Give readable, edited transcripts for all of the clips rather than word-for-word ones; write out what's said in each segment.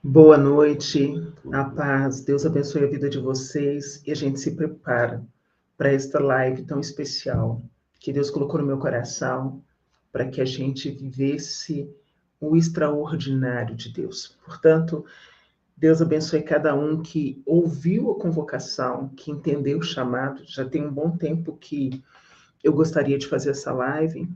Boa noite, a paz, Deus abençoe a vida de vocês e a gente se prepara para esta live tão especial que Deus colocou no meu coração para que a gente vivesse o extraordinário de Deus. Portanto, Deus abençoe cada um que ouviu a convocação, que entendeu o chamado. Já tem um bom tempo que eu gostaria de fazer essa live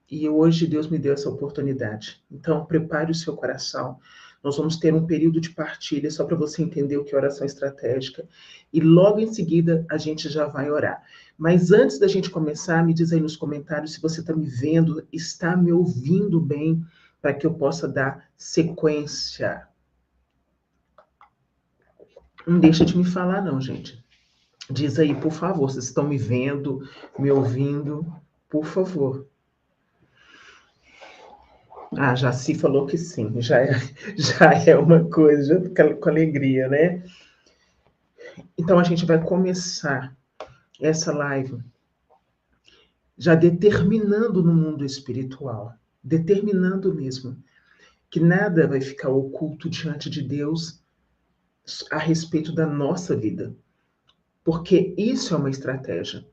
e hoje Deus me deu essa oportunidade. Então, prepare o seu coração. Nós vamos ter um período de partilha só para você entender o que é oração estratégica. E logo em seguida a gente já vai orar. Mas antes da gente começar, me diz aí nos comentários se você está me vendo, está me ouvindo bem, para que eu possa dar sequência. Não deixa de me falar, não, gente. Diz aí, por favor, vocês estão me vendo, me ouvindo, por favor. Ah, Jaci falou que sim, já é uma coisa, já fica com alegria, né? Então a gente vai começar essa live já determinando no mundo espiritual, determinando mesmo que nada vai ficar oculto diante de Deus a respeito da nossa vida, porque isso é uma estratégia.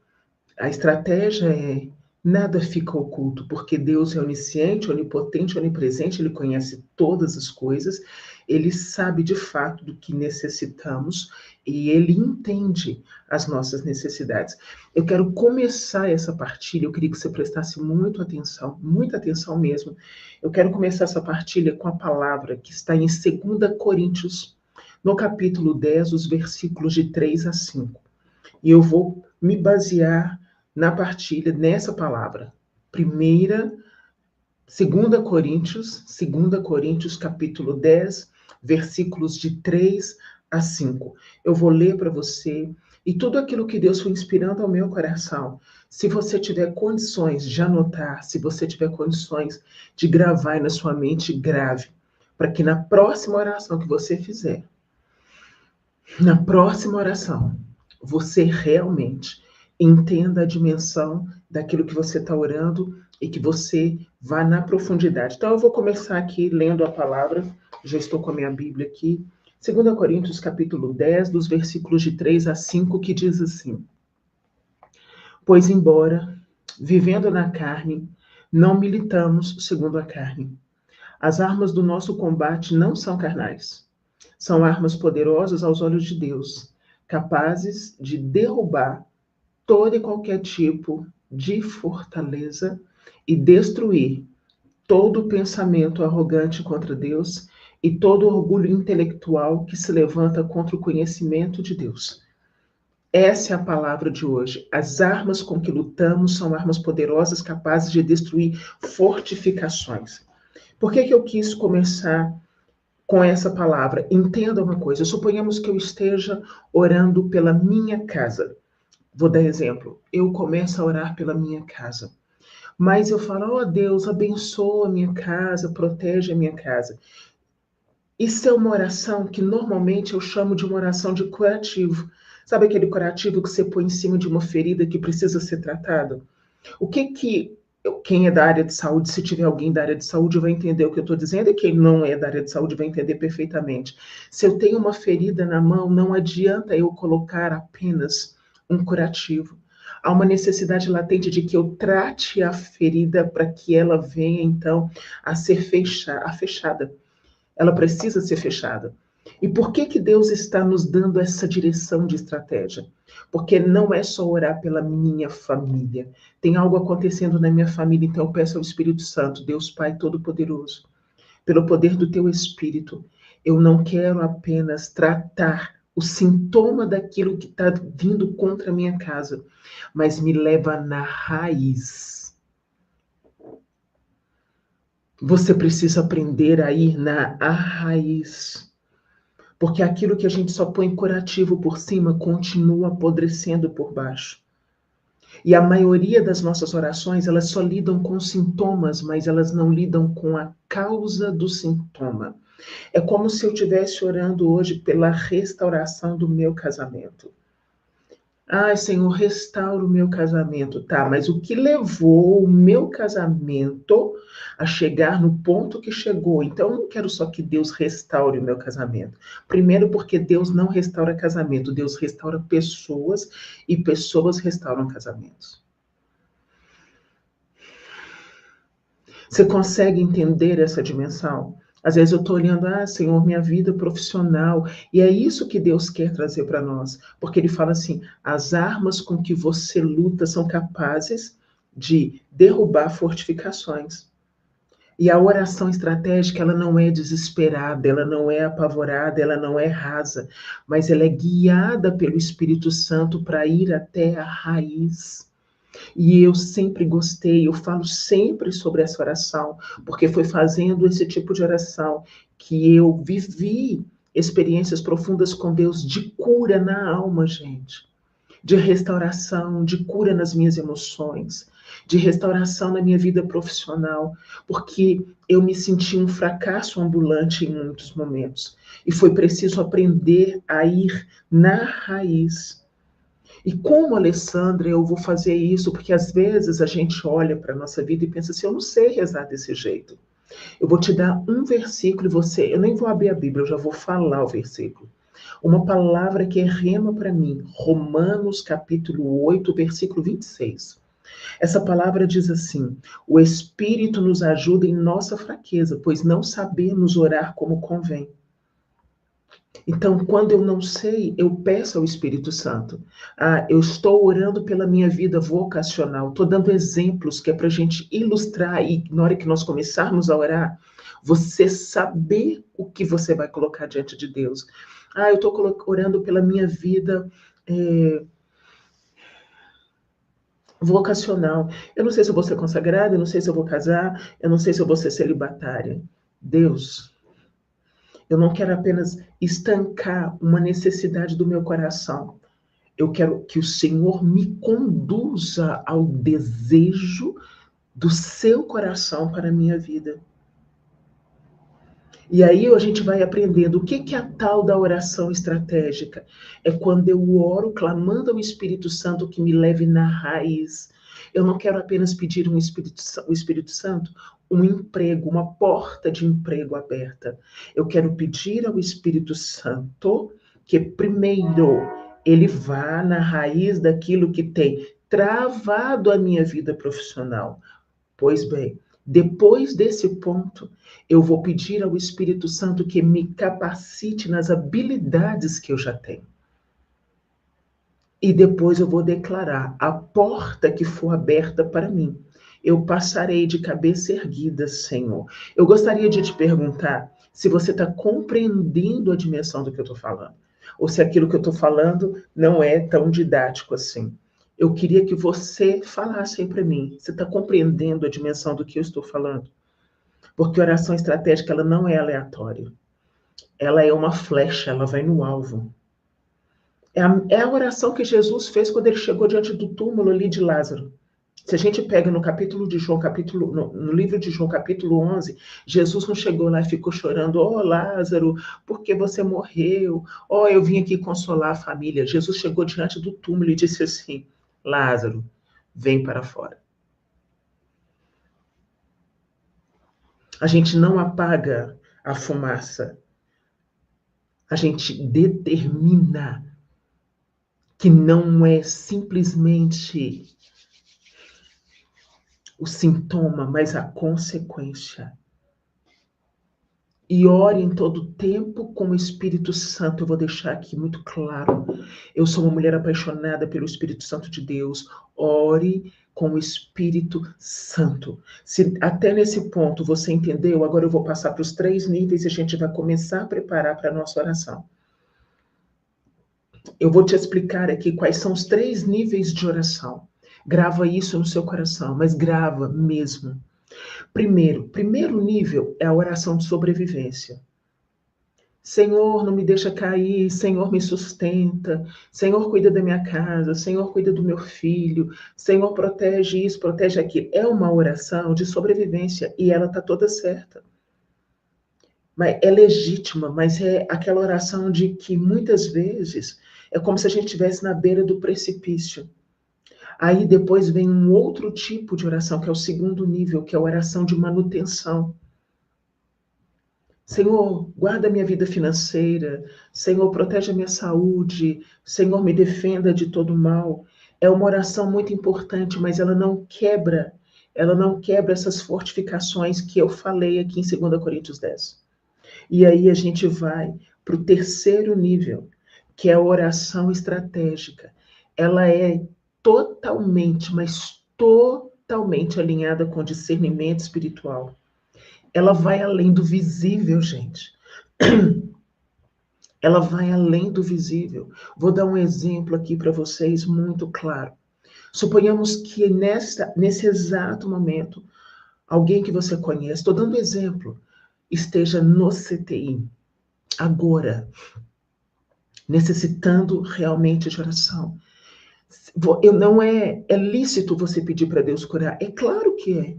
A estratégia é nada fica oculto, porque Deus é onisciente, onipotente, onipresente, ele conhece todas as coisas, ele sabe de fato do que necessitamos e ele entende as nossas necessidades. Eu quero começar essa partilha, eu queria que você prestasse muita atenção mesmo. Eu quero começar essa partilha com a palavra que está em 2 Coríntios, no capítulo 10, os versículos de 3 a 5. E eu vou me basear na partilha nessa palavra. Segunda Coríntios, capítulo 10, versículos de 3 a 5. Eu vou ler para você e tudo aquilo que Deus foi inspirando ao meu coração. Se você tiver condições de anotar, se você tiver condições de gravar aí na sua mente, grave, para que na próxima oração que você fizer, na próxima oração, você realmente entenda a dimensão daquilo que você está orando e que você vá na profundidade. Então, eu vou começar aqui lendo a palavra, já estou com a minha Bíblia aqui, 2 Coríntios, capítulo 10, dos versículos de 3 a 5, que diz assim: Pois, embora, vivendo na carne, não militamos segundo a carne. As armas do nosso combate não são carnais. São armas poderosas aos olhos de Deus, capazes de derrubar todo e qualquer tipo de fortaleza e destruir todo pensamento arrogante contra Deus e todo orgulho intelectual que se levanta contra o conhecimento de Deus. Essa é a palavra de hoje. As armas com que lutamos são armas poderosas, capazes de destruir fortificações. Por que eu quis começar com essa palavra? Entenda uma coisa: suponhamos que eu esteja orando pela minha casa. Vou dar exemplo. Eu começo a orar pela minha casa. Mas eu falo, oh Deus, abençoa a minha casa, protege a minha casa. Isso é uma oração que normalmente eu chamo de uma oração de curativo. Sabe aquele curativo que você põe em cima de uma ferida que precisa ser tratada? O que quem é da área de saúde, se tiver alguém da área de saúde, vai entender o que eu estou dizendo, e quem não é da área de saúde vai entender perfeitamente. Se eu tenho uma ferida na mão, não adianta eu colocar apenas um curativo. Há uma necessidade latente de que eu trate a ferida para que ela venha, então, a ser fechada. Ela precisa ser fechada. E por que Deus está nos dando essa direção de estratégia? Porque não é só orar pela minha família. Tem algo acontecendo na minha família, então eu peço ao Espírito Santo, Deus Pai Todo-Poderoso, pelo poder do teu Espírito, eu não quero apenas tratar o sintoma daquilo que está vindo contra a minha casa, mas me leva na raiz. Você precisa aprender a ir na raiz. Porque aquilo que a gente só põe curativo por cima continua apodrecendo por baixo. E a maioria das nossas orações, elas só lidam com sintomas, mas elas não lidam com a causa do sintoma. É como se eu estivesse orando hoje pela restauração do meu casamento. Ai, Senhor, restaura o meu casamento. Tá, mas o que levou o meu casamento a chegar no ponto que chegou? Então, eu não quero só que Deus restaure o meu casamento. Primeiro, porque Deus não restaura casamento, Deus restaura pessoas e pessoas restauram casamentos. Você consegue entender essa dimensão? Às vezes eu estou olhando, Senhor, minha vida profissional, e é isso que Deus quer trazer para nós, porque Ele fala assim: as armas com que você luta são capazes de derrubar fortificações. E a oração estratégica, ela não é desesperada, ela não é apavorada, ela não é rasa, mas ela é guiada pelo Espírito Santo para ir até a raiz. E eu sempre gostei, eu falo sempre sobre essa oração, porque foi fazendo esse tipo de oração que eu vivi experiências profundas com Deus de cura na alma, gente, de restauração, de cura nas minhas emoções, de restauração na minha vida profissional, porque eu me senti um fracasso ambulante em muitos momentos. E foi preciso aprender a ir na raiz. E como Alessandra, eu vou fazer isso, porque às vezes a gente olha para a nossa vida e pensa assim, eu não sei rezar desse jeito. Eu vou te dar um versículo e você, eu nem vou abrir a Bíblia, eu já vou falar o versículo. Uma palavra que é rema para mim, Romanos capítulo 8, versículo 26. Essa palavra diz assim: o Espírito nos ajuda em nossa fraqueza, pois não sabemos orar como convém. Então, quando eu não sei, eu peço ao Espírito Santo. Eu estou orando pela minha vida vocacional, estou dando exemplos que é para a gente ilustrar e na hora que nós começarmos a orar, você saber o que você vai colocar diante de Deus. Eu estou orando pela minha vida vocacional. Eu não sei se eu vou ser consagrada, eu não sei se eu vou casar, eu não sei se eu vou ser celibatária. Deus, eu não quero apenas estancar uma necessidade do meu coração. Eu quero que o Senhor me conduza ao desejo do seu coração para a minha vida. E aí a gente vai aprendendo o que é a tal da oração estratégica. É quando eu oro clamando ao Espírito Santo que me leve na raiz. Eu não quero apenas pedir o Espírito Santo um emprego, uma porta de emprego aberta. Eu quero pedir ao Espírito Santo que primeiro ele vá na raiz daquilo que tem travado a minha vida profissional. Pois bem, depois desse ponto, eu vou pedir ao Espírito Santo que me capacite nas habilidades que eu já tenho. E depois eu vou declarar: a porta que for aberta para mim, eu passarei de cabeça erguida, Senhor. Eu gostaria de te perguntar se você está compreendendo a dimensão do que eu estou falando, ou se aquilo que eu estou falando não é tão didático assim. Eu queria que você falasse aí para mim. Você está compreendendo a dimensão do que eu estou falando? Porque oração estratégica, ela não é aleatória. Ela é uma flecha, ela vai no alvo. É a oração que Jesus fez quando ele chegou diante do túmulo ali de Lázaro. Se a gente pega no capítulo de João, no livro de João, capítulo 11, Jesus não chegou lá e ficou chorando: Lázaro, por que você morreu? Eu vim aqui consolar a família. Jesus chegou diante do túmulo e disse assim: Lázaro, vem para fora. A gente não apaga a fumaça. A gente determina que não é simplesmente o sintoma, mas a consequência. E ore em todo tempo com o Espírito Santo. Eu vou deixar aqui muito claro. Eu sou uma mulher apaixonada pelo Espírito Santo de Deus. Ore com o Espírito Santo. Se até nesse ponto você entendeu, agora eu vou passar para os 3 níveis e a gente vai começar a preparar para a nossa oração. Eu vou te explicar aqui quais são os 3 níveis de oração. Grava isso no seu coração, mas grava mesmo. Primeiro nível é a oração de sobrevivência. Senhor, não me deixa cair, Senhor, me sustenta, Senhor, cuida da minha casa, Senhor, cuida do meu filho, Senhor, protege isso, protege aquilo. É uma oração de sobrevivência e ela está toda certa. Mas é legítima, mas é aquela oração de que muitas vezes É como se a gente estivesse na beira do precipício. Aí depois vem um outro tipo de oração, que é o segundo nível, que é a oração de manutenção. Senhor, guarda a minha vida financeira. Senhor, protege a minha saúde. Senhor, me defenda de todo mal. É uma oração muito importante, mas ela não quebra. Ela não quebra essas fortificações que eu falei aqui em 2 Coríntios 10. E aí a gente vai para o terceiro nível, que é a oração estratégica. Ela é totalmente, mas totalmente alinhada com discernimento espiritual. Ela vai além do visível, gente. Ela vai além do visível. Vou dar um exemplo aqui para vocês muito claro. Suponhamos que nesse exato momento, alguém que você conhece, estou dando exemplo, esteja no CTI, agora, necessitando realmente de oração. Não é lícito você pedir para Deus curar? É claro que é.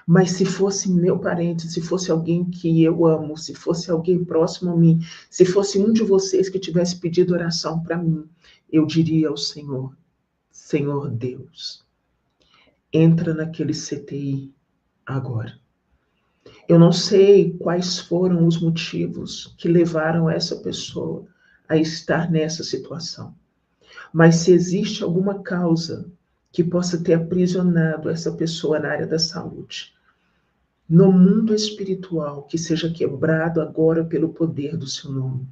Mas se fosse meu parente, se fosse alguém que eu amo, se fosse alguém próximo a mim, se fosse um de vocês que tivesse pedido oração para mim, eu diria ao Senhor, Senhor Deus, entra naquele CTI agora. Eu não sei quais foram os motivos que levaram essa pessoa a estar nessa situação. Mas se existe alguma causa que possa ter aprisionado essa pessoa na área da saúde, no mundo espiritual, que seja quebrado agora pelo poder do seu nome.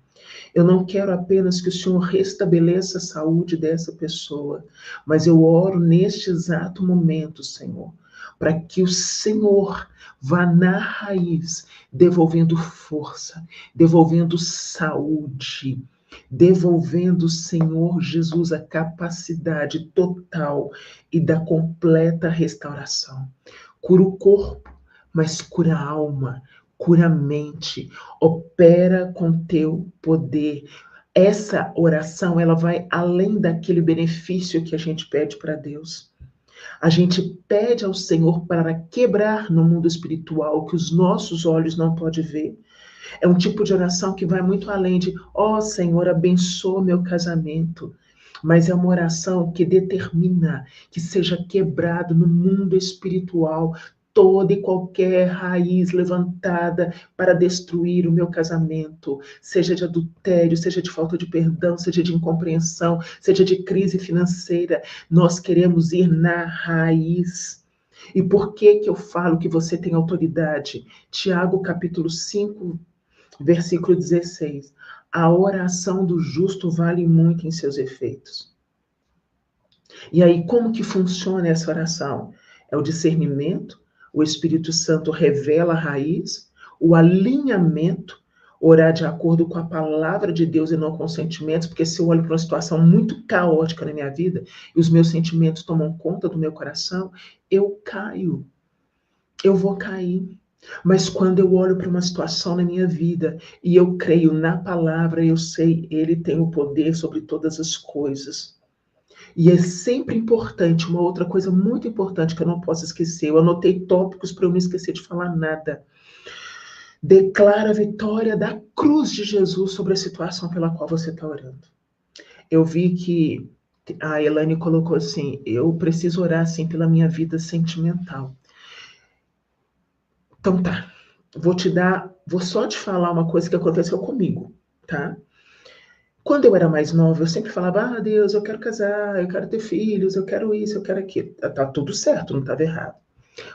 Eu não quero apenas que o Senhor restabeleça a saúde dessa pessoa, mas eu oro neste exato momento, Senhor, para que o Senhor vá na raiz, devolvendo força, devolvendo saúde, devolvendo, Senhor Jesus, a capacidade total e da completa restauração. Cura o corpo, mas cura a alma, cura a mente, opera com teu poder. Essa oração, ela vai além daquele benefício que a gente pede para Deus. A gente pede ao Senhor para quebrar no mundo espiritual que os nossos olhos não podem ver. É um tipo de oração que vai muito além de, ó Senhor, abençoa meu casamento. Mas é uma oração que determina que seja quebrado no mundo espiritual toda e qualquer raiz levantada para destruir o meu casamento, seja de adultério, seja de falta de perdão, seja de incompreensão, seja de crise financeira. Nós queremos ir na raiz. E por que eu falo que você tem autoridade? Tiago, capítulo 5, versículo 16. A oração do justo vale muito em seus efeitos. E aí, como que funciona essa oração? É o discernimento, o Espírito Santo revela a raiz, o alinhamento, orar de acordo com a palavra de Deus e não com sentimentos, porque se eu olho para uma situação muito caótica na minha vida e os meus sentimentos tomam conta do meu coração, eu caio, eu vou cair. Mas quando eu olho para uma situação na minha vida e eu creio na palavra, eu sei, ele tem o poder sobre todas as coisas. E é sempre importante, uma outra coisa muito importante que eu não posso esquecer, eu anotei tópicos para eu não esquecer de falar nada. Declara a vitória da cruz de Jesus sobre a situação pela qual você está orando. Eu vi que a Elaine colocou assim, eu preciso orar assim pela minha vida sentimental. Então tá, vou só te falar uma coisa que aconteceu comigo, tá? Quando eu era mais nova, eu sempre falava, Deus, eu quero casar, eu quero ter filhos, eu quero isso, eu quero aquilo. Tá tudo certo, não estava errado.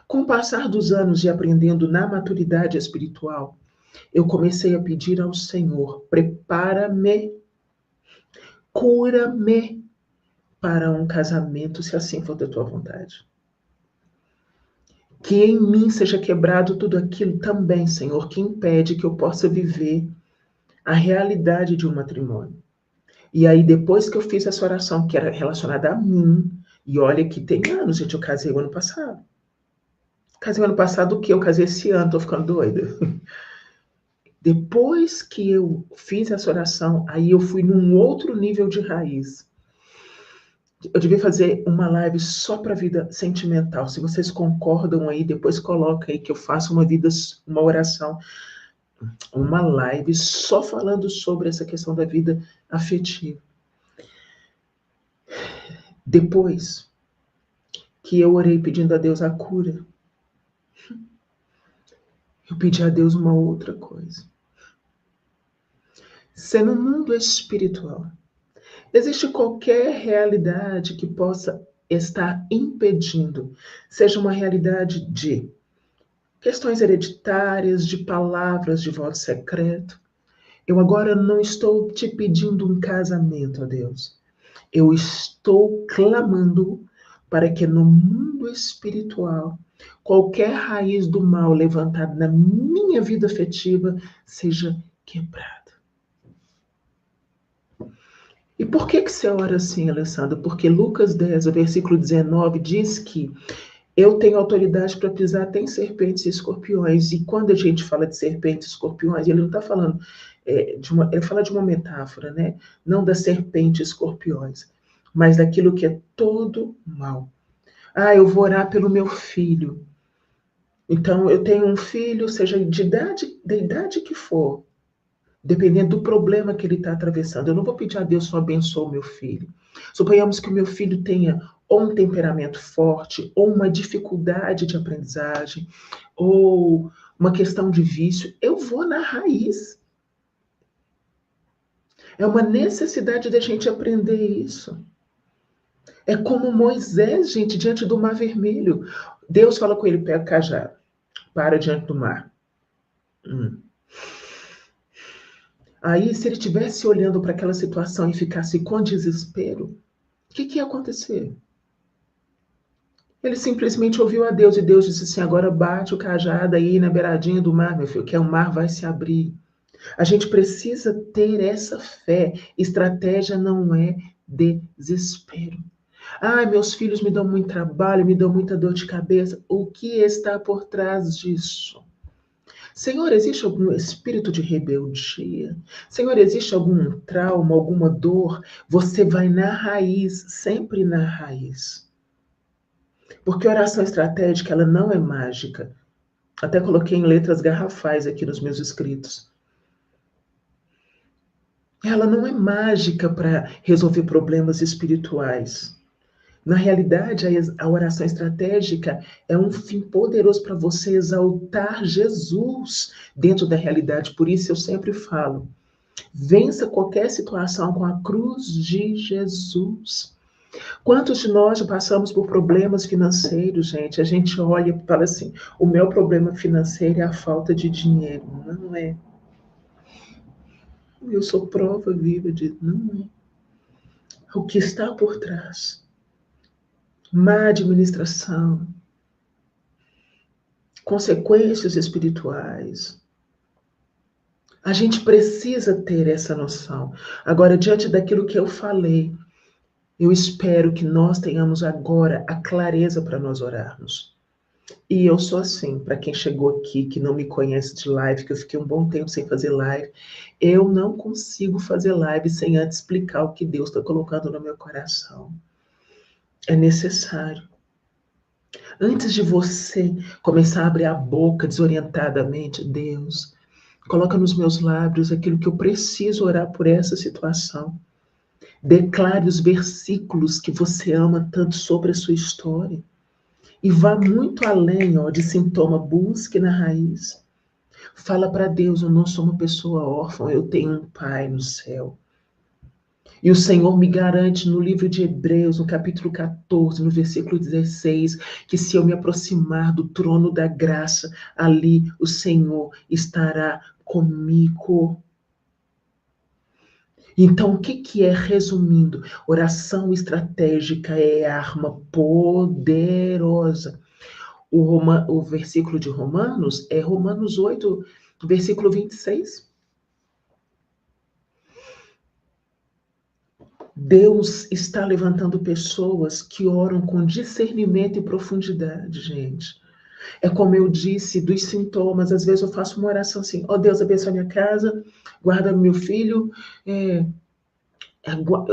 Com o passar dos anos e aprendendo na maturidade espiritual, eu comecei a pedir ao Senhor, prepara-me, cura-me para um casamento, se assim for da tua vontade. Que em mim seja quebrado tudo aquilo também, Senhor, que impede que eu possa viver a realidade de um matrimônio. E aí, depois que eu fiz essa oração, que era relacionada a mim, e olha que tem anos, gente, eu casei o ano passado. Casei o ano passado o quê? Eu casei esse ano, tô ficando doida. Depois que eu fiz essa oração, aí eu fui num outro nível de raiz. Eu devia fazer uma live só para vida sentimental. Se vocês concordam aí, depois coloca aí que eu faço uma oração, uma live só falando sobre essa questão da vida afetiva. Depois que eu orei pedindo a Deus a cura, eu pedi a Deus uma outra coisa. Se no mundo espiritual existe qualquer realidade que possa estar impedindo, seja uma realidade de questões hereditárias, de palavras de voto secreto, eu agora não estou te pedindo um casamento, ó Deus. Eu estou clamando para que no mundo espiritual, qualquer raiz do mal levantada na minha vida afetiva seja quebrada. E por que você ora assim, Alessandra? Porque Lucas 10, o versículo 19, diz que eu tenho autoridade para pisar até em serpentes e escorpiões. E quando a gente fala de serpentes e escorpiões, ele não está falando ele fala de uma metáfora, né? Não das serpentes e escorpiões, mas daquilo que é todo mal. Ah, eu vou orar pelo meu filho. Então, eu tenho um filho, seja da idade que for, dependendo do problema que ele está atravessando. Eu não vou pedir a Deus só abençoe o meu filho. Suponhamos que o meu filho tenha ou um temperamento forte, ou uma dificuldade de aprendizagem, ou uma questão de vício. Eu vou na raiz. É uma necessidade da gente aprender isso. É como Moisés, gente, diante do Mar Vermelho. Deus fala com ele, pega o cajado, para diante do mar. Aí, se ele estivesse olhando para aquela situação e ficasse com desespero, o que ia acontecer? Ele simplesmente ouviu a Deus e Deus disse assim, agora bate o cajado aí na beiradinha do mar, meu filho, que o mar vai se abrir. A gente precisa ter essa fé. Estratégia não é desespero. Ai, meus filhos me dão muito trabalho, me dão muita dor de cabeça. O que está por trás disso? Senhor, existe algum espírito de rebeldia? Senhor, existe algum trauma, alguma dor? Você vai na raiz, sempre na raiz. Porque a oração estratégica, ela não é mágica. Até coloquei em letras garrafais aqui nos meus escritos. Ela não é mágica para resolver problemas espirituais. Na realidade, a oração estratégica é um fim poderoso para você exaltar Jesus dentro da realidade. Por isso eu sempre falo, vença qualquer situação com a cruz de Jesus. Quantos de nós já passamos por problemas financeiros, gente? A gente olha e fala assim, o meu problema financeiro é a falta de dinheiro. Não é. Eu sou prova viva de não é. O que está por trás? Má administração, consequências espirituais. A gente precisa ter essa noção. Agora, diante daquilo que eu falei, eu espero que nós tenhamos agora a clareza para nós orarmos. E eu sou assim, para quem chegou aqui, que não me conhece de live, que eu fiquei um bom tempo sem fazer live, eu não consigo fazer live sem antes explicar o que Deus está colocando no meu coração. É necessário. Antes de você começar a abrir a boca desorientadamente, Deus, coloca nos meus lábios aquilo que eu preciso orar por essa situação. Declare os versículos que você ama tanto sobre a sua história. E vá muito além, ó, de sintoma, busque na raiz. Fala para Deus, eu não sou uma pessoa órfã, eu tenho um Pai no céu. E o Senhor me garante no livro de Hebreus, no capítulo 14, no versículo 16, que se eu me aproximar do trono da graça, ali o Senhor estará comigo. Então, o que é, resumindo? Oração estratégica é arma poderosa. O versículo de Romanos é Romanos 8, versículo 26. Deus está levantando pessoas que oram com discernimento e profundidade, gente. É como eu disse, dos sintomas. Às vezes eu faço uma oração assim, ó Deus, abençoa minha casa, guarda meu filho,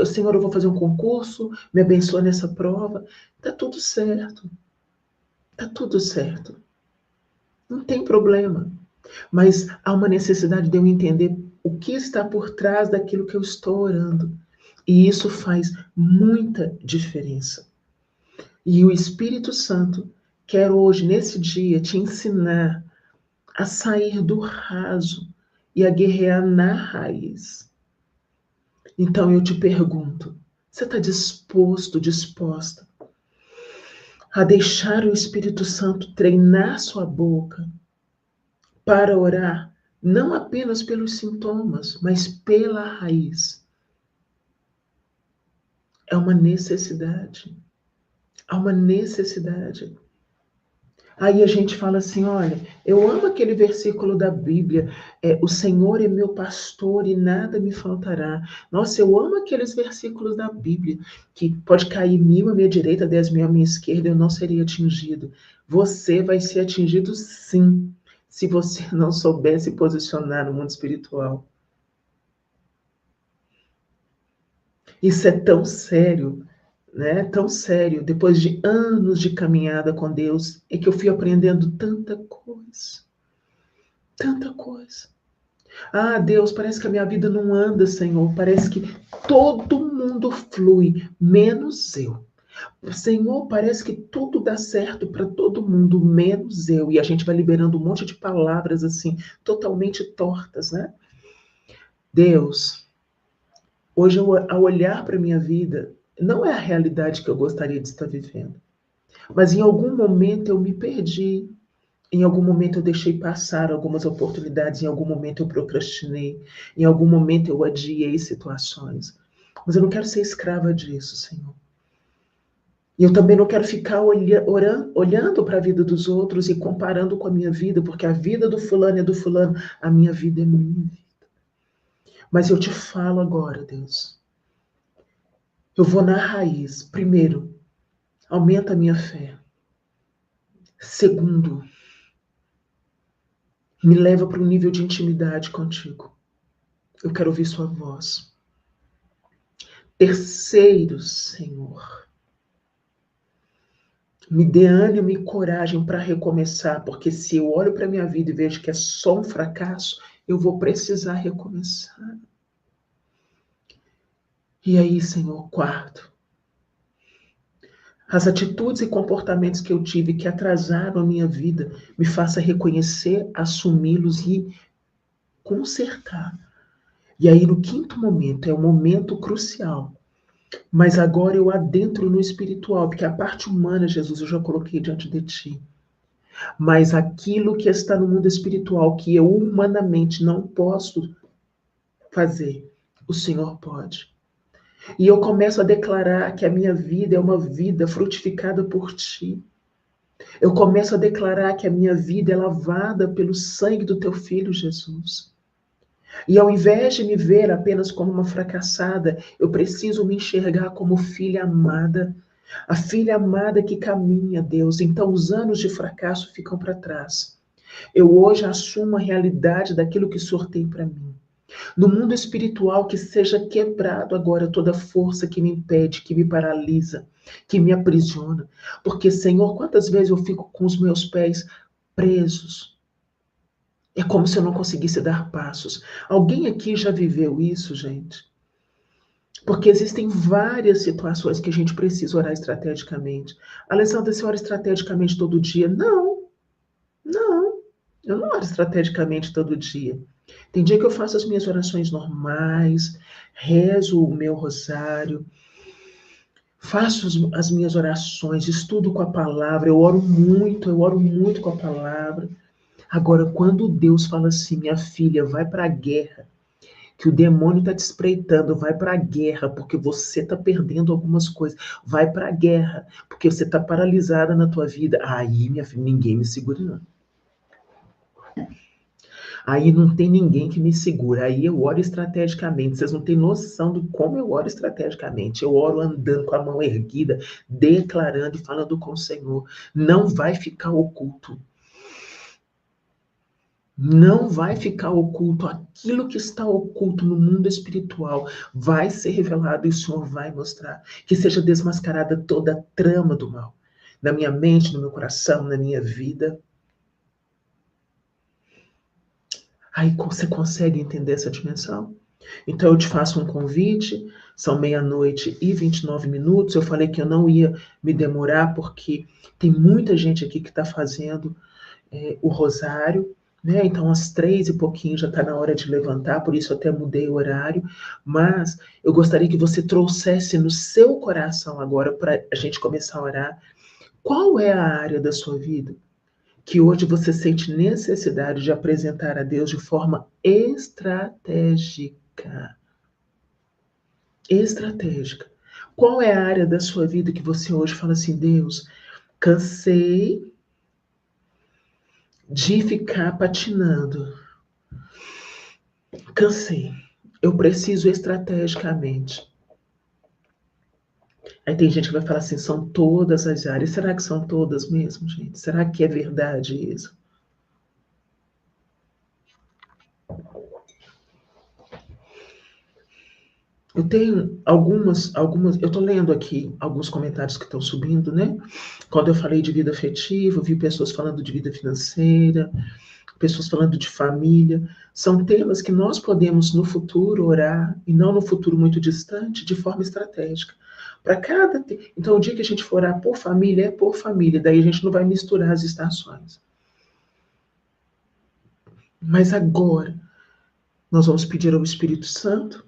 Senhor, eu vou fazer um concurso, me abençoa nessa prova. Tá tudo certo. Tá tudo certo. Não tem problema. Mas há uma necessidade de eu entender o que está por trás daquilo que eu estou orando. E isso faz muita diferença. E o Espírito Santo quer hoje, nesse dia, te ensinar a sair do raso e a guerrear na raiz. Então eu te pergunto, você está disposto, disposta a deixar o Espírito Santo treinar sua boca para orar, não apenas pelos sintomas, mas pela raiz? É uma necessidade. Há uma necessidade. Aí a gente fala assim, olha, eu amo aquele versículo da Bíblia, o Senhor é meu pastor e nada me faltará. Nossa, eu amo aqueles versículos da Bíblia, que pode cair 1.000 à minha direita, 10.000 à minha esquerda, eu não seria atingido. Você vai ser atingido sim, se você não souber se posicionar no mundo espiritual. Isso é tão sério, né? Tão sério. Depois de anos de caminhada com Deus, é que eu fui aprendendo tanta coisa. Tanta coisa. Ah, Deus, parece que a minha vida não anda, Senhor. Parece que todo mundo flui, menos eu. Senhor, parece que tudo dá certo para todo mundo, menos eu. E a gente vai liberando um monte de palavras assim, totalmente tortas, né? Deus, hoje, ao olhar para a minha vida, não é a realidade que eu gostaria de estar vivendo. Mas em algum momento eu me perdi. Em algum momento eu deixei passar algumas oportunidades, em algum momento eu procrastinei, em algum momento eu adiei situações. Mas eu não quero ser escrava disso, Senhor. E eu também não quero ficar olhando para a vida dos outros e comparando com a minha vida, porque a vida do fulano é do fulano, a minha vida é minha. Mas eu te falo agora, Deus. Eu vou na raiz. Primeiro, aumenta a minha fé. Segundo, me leva para um nível de intimidade contigo. Eu quero ouvir sua voz. Terceiro, Senhor, me dê ânimo e coragem para recomeçar, porque se eu olho para a minha vida e vejo que é só um fracasso, eu vou precisar recomeçar. E aí, Senhor, quarto, as atitudes e comportamentos que eu tive que atrasaram a minha vida, me faça reconhecer, assumi-los e consertar. E aí, no quinto momento, é um momento crucial. Mas agora eu adentro no espiritual, porque a parte humana, Jesus, eu já coloquei diante de ti. Mas aquilo que está no mundo espiritual, que eu humanamente não posso fazer, o Senhor pode. E eu começo a declarar que a minha vida é uma vida frutificada por ti. Eu começo a declarar que a minha vida é lavada pelo sangue do teu filho Jesus. E ao invés de me ver apenas como uma fracassada, eu preciso me enxergar como filha amada. A filha amada que caminha, Deus. Então os anos de fracasso ficam para trás. Eu hoje assumo a realidade daquilo que o Senhor tem para mim. No mundo espiritual, que seja quebrado agora toda força que me impede, que me paralisa, que me aprisiona. Porque, Senhor, quantas vezes eu fico com os meus pés presos? É como se eu não conseguisse dar passos. Alguém aqui já viveu isso, gente? Porque existem várias situações que a gente precisa orar estrategicamente. Alessandra, você ora estrategicamente todo dia? Não, não. Eu não oro estrategicamente todo dia. Tem dia que eu faço as minhas orações normais, rezo o meu rosário, faço as minhas orações, estudo com a palavra, eu oro muito com a palavra. Agora, quando Deus fala assim, minha filha, vai para a guerra, que o demônio está te espreitando, vai para a guerra, porque você está perdendo algumas coisas, vai para a guerra, porque você está paralisada na tua vida. Aí, minha filha, ninguém me segura, não. Aí não tem ninguém que me segura. Aí eu oro estrategicamente. Vocês não têm noção de como eu oro estrategicamente. Eu oro andando com a mão erguida, declarando e falando com o Senhor. Não vai ficar oculto. Não vai ficar oculto. Aquilo que está oculto no mundo espiritual vai ser revelado e o Senhor vai mostrar. Que seja desmascarada toda a trama do mal. Na minha mente, no meu coração, na minha vida. Aí você consegue entender essa dimensão? Então, eu te faço um convite, são 00h29. Eu falei que eu não ia me demorar, porque tem muita gente aqui que está fazendo o rosário, né? Então, às 3 e pouquinho já está na hora de levantar, por isso eu até mudei o horário. Mas eu gostaria que você trouxesse no seu coração agora, para a gente começar a orar, qual é a área da sua vida que hoje você sente necessidade de apresentar a Deus de forma estratégica. Estratégica. Qual é a área da sua vida que você hoje fala assim, Deus, cansei de ficar patinando. Cansei. Eu preciso estrategicamente. Aí tem gente que vai falar assim, são todas as áreas. Será que são todas mesmo, gente? Será que é verdade isso? Eu tenho eu estou lendo aqui alguns comentários que estão subindo, né? Quando eu falei de vida afetiva, eu vi pessoas falando de vida financeira, pessoas falando de família. São temas que nós podemos no futuro orar, e não no futuro muito distante, de forma estratégica. Então, o dia que a gente for orar por família, é por família, daí a gente não vai misturar as estações. Mas agora, nós vamos pedir ao Espírito Santo,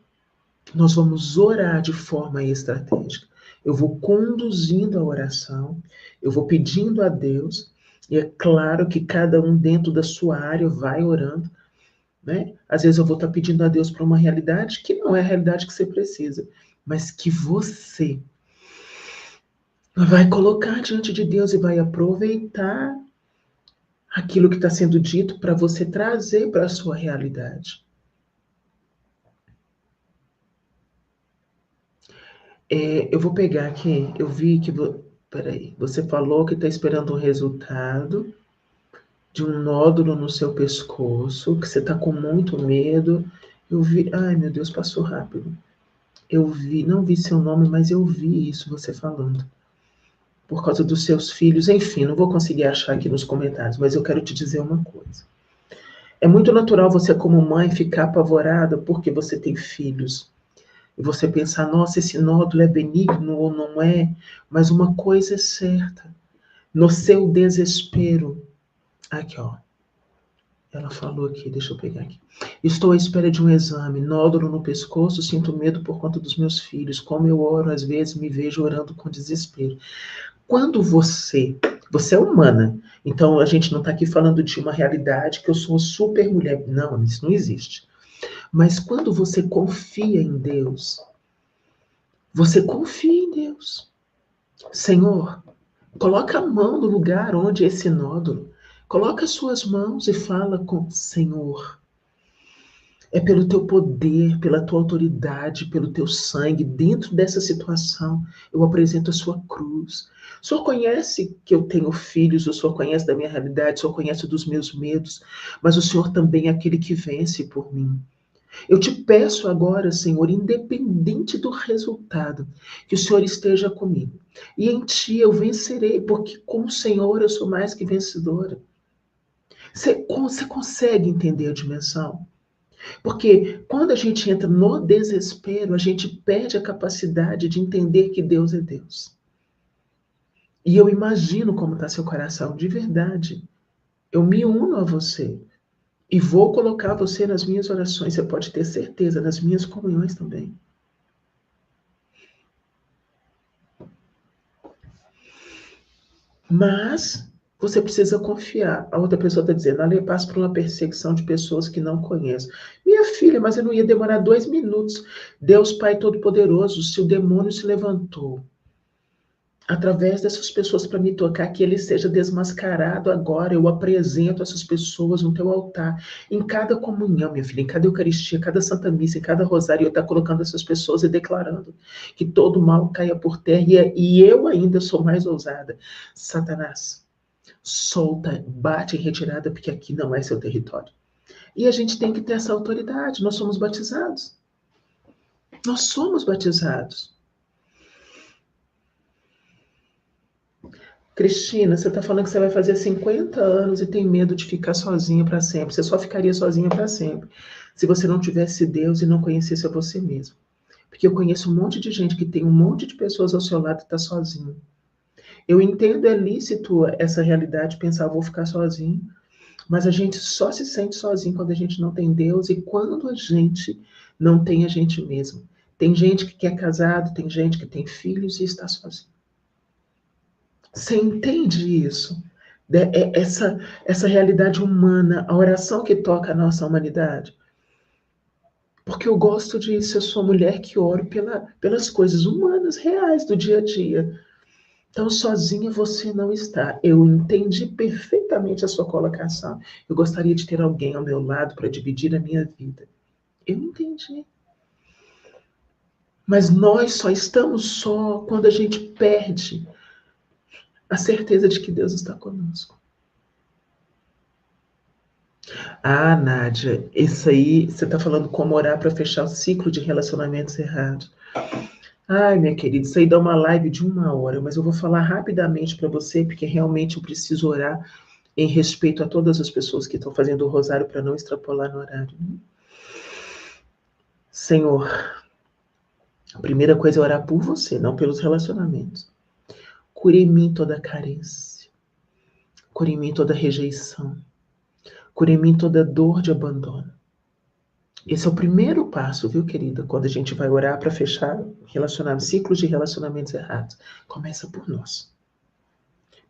nós vamos orar de forma estratégica. Eu vou conduzindo a oração, eu vou pedindo a Deus, e é claro que cada um dentro da sua área vai orando, né? Às vezes eu vou estar pedindo a Deus para uma realidade que não é a realidade que você precisa, mas que você vai colocar diante de Deus e vai aproveitar aquilo que está sendo dito para você trazer para a sua realidade. Eu vou pegar aqui, eu vi que... Peraí, você falou que está esperando um resultado de um nódulo no seu pescoço, que você está com muito medo. Eu vi... Ai, meu Deus, passou rápido. Eu vi, não vi seu nome, mas eu vi isso você falando. Por causa dos seus filhos, enfim, não vou conseguir achar aqui nos comentários, mas eu quero te dizer uma coisa. É muito natural você, como mãe, ficar apavorada porque você tem filhos. E você pensar, nossa, esse nódulo é benigno ou não é? Mas uma coisa é certa. No seu desespero... Aqui, ó. Ela falou aqui, deixa eu pegar aqui. Estou à espera de um exame, nódulo no pescoço, sinto medo por conta dos meus filhos. Como eu oro, às vezes me vejo orando com desespero. Quando você é humana, então a gente não está aqui falando de uma realidade que eu sou uma super mulher. Não, isso não existe. Mas quando você confia em Deus, você confia em Deus. Senhor, coloca a mão no lugar onde é esse nódulo. Coloca as suas mãos e fala com o Senhor. É pelo teu poder, pela tua autoridade, pelo teu sangue, dentro dessa situação, eu apresento a sua cruz. O Senhor conhece que eu tenho filhos, o Senhor conhece da minha realidade, o Senhor conhece dos meus medos, mas o Senhor também é aquele que vence por mim. Eu te peço agora, Senhor, independente do resultado, que o Senhor esteja comigo. E em ti eu vencerei, porque com o Senhor eu sou mais que vencedora. Você consegue entender a dimensão? Porque quando a gente entra no desespero, a gente perde a capacidade de entender que Deus é Deus. E eu imagino como está seu coração, de verdade. Eu me uno a você. E vou colocar você nas minhas orações, você pode ter certeza, nas minhas comunhões também. Mas você precisa confiar. A outra pessoa está dizendo, Ale, passa por uma perseguição de pessoas que não conhecem. Minha filha, mas eu não ia demorar 2 minutos. Deus Pai Todo-Poderoso, se o demônio se levantou através dessas pessoas para me tocar, que ele seja desmascarado agora. Eu apresento essas pessoas no teu altar. Em cada comunhão, minha filha, em cada Eucaristia, cada Santa Missa, em cada Rosário, eu estou colocando essas pessoas e declarando que todo mal caia por terra. E eu ainda sou mais ousada. Satanás, solta, bate em retirada, porque aqui não é seu território. E a gente tem que ter essa autoridade. Nós somos batizados. Nós somos batizados. Cristina, você está falando que você vai fazer 50 anos e tem medo de ficar sozinha para sempre. Você só ficaria sozinha para sempre. se você não tivesse Deus e não conhecesse a você mesmo. Porque eu conheço um monte de gente que tem um monte de pessoas ao seu lado e está sozinho. Eu entendo, é lícito essa realidade, pensar, vou ficar sozinho, mas a gente só se sente sozinho quando a gente não tem Deus e quando a gente não tem a gente mesmo. Tem gente que é casado, tem gente que tem filhos e está sozinho. Você entende isso? Essa realidade humana, a oração que toca a nossa humanidade. Porque eu gosto disso, eu sou mulher que oro pelas coisas humanas, reais do dia a dia. Então, sozinha você não está. Eu entendi perfeitamente a sua colocação. Eu gostaria de ter alguém ao meu lado para dividir a minha vida. Eu entendi. Mas nós só estamos só quando a gente perde a certeza de que Deus está conosco. Ah, Nádia, isso aí, você está falando como orar para fechar o ciclo de relacionamentos errados. Ai, minha querida, isso aí dá uma live de 1 hora, mas eu vou falar rapidamente para você, porque realmente eu preciso orar em respeito a todas as pessoas que estão fazendo o rosário para não extrapolar no horário. Senhor, a primeira coisa é orar por você, não pelos relacionamentos. Cure em mim toda carência. Cure em mim toda rejeição. Cure em mim toda dor de abandono. Esse é o primeiro passo, viu, querida? Quando a gente vai orar para fechar ciclos de relacionamentos errados. Começa por nós.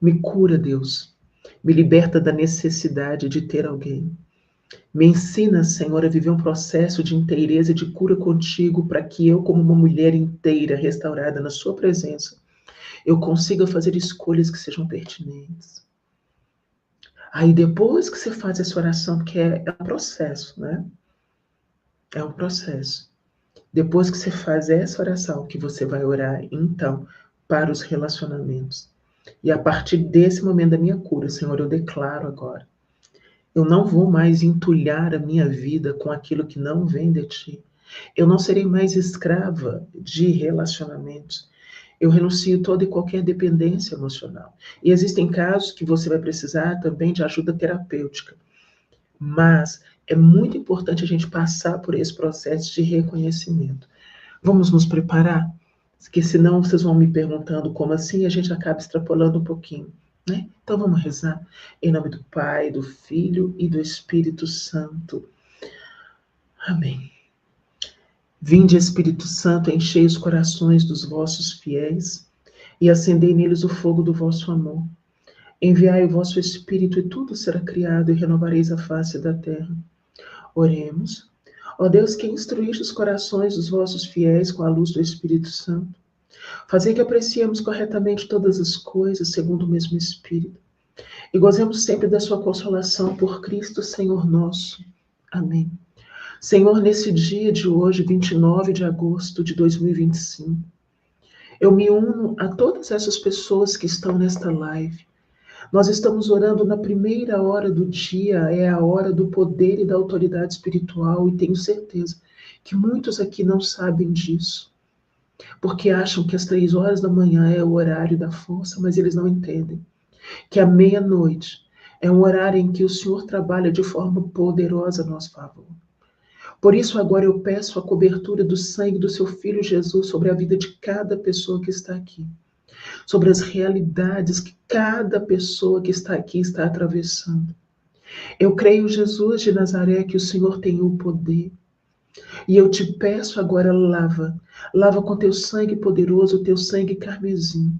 Me cura, Deus. Me liberta da necessidade de ter alguém. Me ensina, Senhor, a viver um processo de inteireza e de cura contigo para que eu, como uma mulher inteira, restaurada na sua presença, eu consiga fazer escolhas que sejam pertinentes. Aí depois que você faz essa oração, porque é um processo, né? É um processo. Depois que você faz essa oração, que você vai orar, então, para os relacionamentos. E a partir desse momento da minha cura, Senhor, eu declaro agora, eu não vou mais entulhar a minha vida com aquilo que não vem de ti. Eu não serei mais escrava de relacionamentos. Eu renuncio toda e qualquer dependência emocional. E existem casos que você vai precisar também de ajuda terapêutica. Mas é muito importante a gente passar por esse processo de reconhecimento. Vamos nos preparar? Porque senão vocês vão me perguntando como assim e a gente acaba extrapolando um pouquinho. Né? Então vamos rezar. Em nome do Pai, do Filho e do Espírito Santo. Amém. Vinde, Espírito Santo, enchei os corações dos vossos fiéis e acendei neles o fogo do vosso amor. Enviai o vosso Espírito e tudo será criado e renovareis a face da terra. Oremos. Ó Deus, que instruíste os corações dos vossos fiéis com a luz do Espírito Santo, fazei que apreciemos corretamente todas as coisas segundo o mesmo Espírito e gozemos sempre da sua consolação por Cristo, Senhor nosso. Amém. Senhor, nesse dia de hoje, 29 de agosto de 2025, eu me uno a todas essas pessoas que estão nesta live. Nós estamos orando na primeira hora do dia, é a hora do poder e da autoridade espiritual, e tenho certeza que muitos aqui não sabem disso, porque acham que às 3 horas da manhã é o horário da força, mas eles não entendem que a meia-noite é um horário em que o Senhor trabalha de forma poderosa a nosso favor. Por isso, agora eu peço a cobertura do sangue do seu Filho Jesus sobre a vida de cada pessoa que está aqui, sobre as realidades que cada pessoa que está aqui está atravessando. Eu creio, Jesus de Nazaré, que o Senhor tem o poder. E eu te peço agora, lava com teu sangue poderoso, teu sangue carmesim,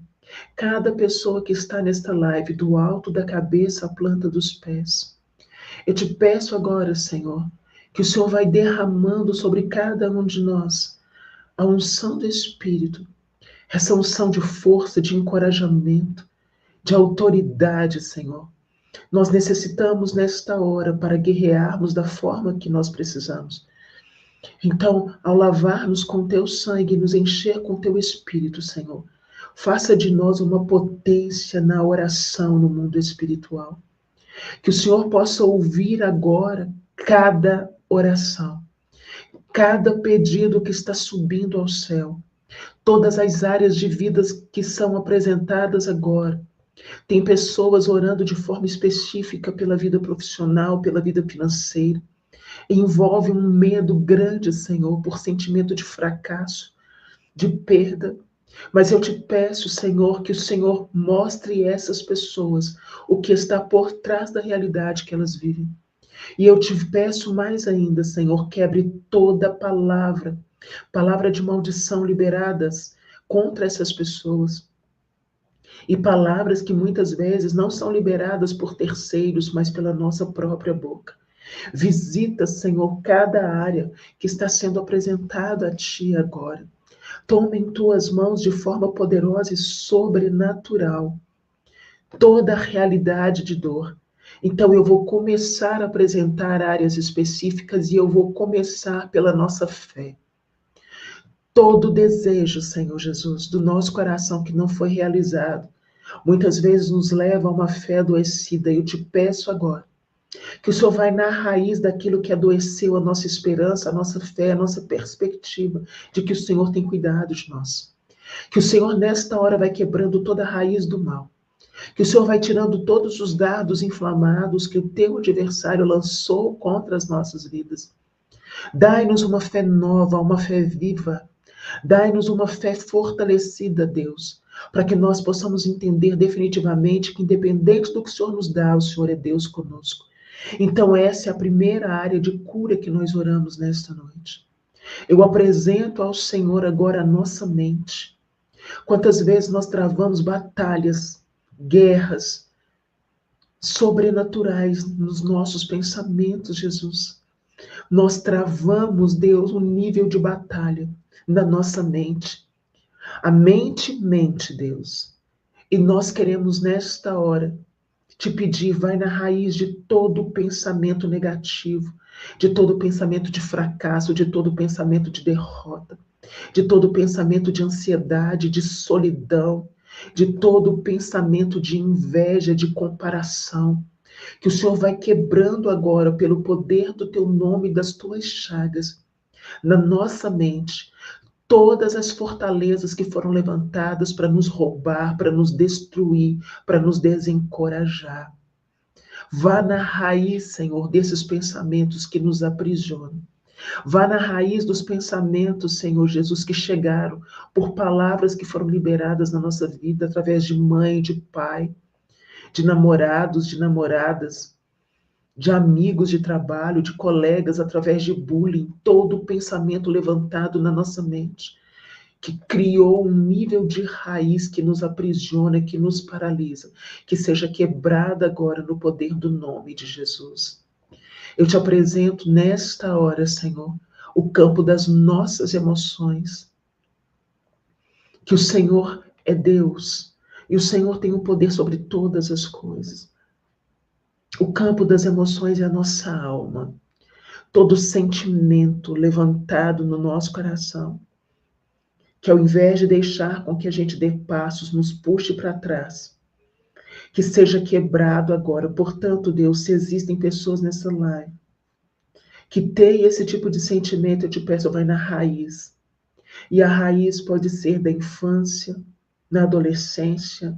cada pessoa que está nesta live, do alto da cabeça à planta dos pés. Eu te peço agora, Senhor, que o Senhor vai derramando sobre cada um de nós a unção do Espírito, essa unção de força, de encorajamento, de autoridade, Senhor. Nós necessitamos nesta hora para guerrearmos da forma que nós precisamos. Então, ao lavar-nos com teu sangue, nos encher com teu Espírito, Senhor, faça de nós uma potência na oração no mundo espiritual. Que o Senhor possa ouvir agora cada oração, cada pedido que está subindo ao céu, todas as áreas de vidas que são apresentadas agora. Tem pessoas orando de forma específica pela vida profissional, pela vida financeira. Envolve um medo grande, Senhor, por sentimento de fracasso, de perda. Mas eu te peço, Senhor, que o Senhor mostre a essas pessoas o que está por trás da realidade que elas vivem. E eu te peço mais ainda, Senhor, quebre toda palavra de maldição liberadas contra essas pessoas. E palavras que muitas vezes não são liberadas por terceiros, mas pela nossa própria boca. Visita, Senhor, cada área que está sendo apresentada a Ti agora. Toma em Tuas mãos de forma poderosa e sobrenatural toda a realidade de dor. Então eu vou começar a apresentar áreas específicas e eu vou começar pela nossa fé. Todo desejo, Senhor Jesus, do nosso coração que não foi realizado, muitas vezes nos leva a uma fé adoecida. Eu te peço agora que o Senhor vai na raiz daquilo que adoeceu a nossa esperança, a nossa fé, a nossa perspectiva de que o Senhor tem cuidado de nós. Que o Senhor, nesta hora, vai quebrando toda a raiz do mal. Que o Senhor vai tirando todos os dardos inflamados que o teu adversário lançou contra as nossas vidas. Dai-nos uma fé nova, uma fé viva. Dai-nos uma fé fortalecida, Deus, para que nós possamos entender definitivamente que, independente do que o Senhor nos dá, o Senhor é Deus conosco. Então, essa é a primeira área de cura que nós oramos nesta noite. Eu apresento ao Senhor agora a nossa mente. Quantas vezes nós travamos batalhas, guerras sobrenaturais nos nossos pensamentos, Jesus. Nós travamos, Deus, um nível de batalha na nossa mente. A mente mente, Deus. E nós queremos, nesta hora, te pedir, vai na raiz de todo pensamento negativo, de todo pensamento de fracasso, de todo pensamento de derrota, de todo pensamento de ansiedade, de solidão, de todo pensamento de inveja, de comparação. Que o Senhor vai quebrando agora, pelo poder do teu nome e das tuas chagas, na nossa mente, todas as fortalezas que foram levantadas para nos roubar, para nos destruir, para nos desencorajar. Vá na raiz, Senhor, desses pensamentos que nos aprisionam. Vá na raiz dos pensamentos, Senhor Jesus, que chegaram por palavras que foram liberadas na nossa vida através de mãe, de pai, de namorados, de namoradas, de amigos de trabalho, de colegas, através de bullying, todo o pensamento levantado na nossa mente, que criou um nível de raiz que nos aprisiona, que nos paralisa, que seja quebrada agora no poder do nome de Jesus. Eu te apresento nesta hora, Senhor, o campo das nossas emoções, que o Senhor é Deus, e o Senhor tem o poder sobre todas as coisas. O campo das emoções é a nossa alma, todo sentimento levantado no nosso coração, que ao invés de deixar com que a gente dê passos, nos puxe para trás, que seja quebrado agora. Portanto, Deus, se existem pessoas nessa live que têm esse tipo de sentimento, eu te peço, vai na raiz. E a raiz pode ser da infância, na adolescência.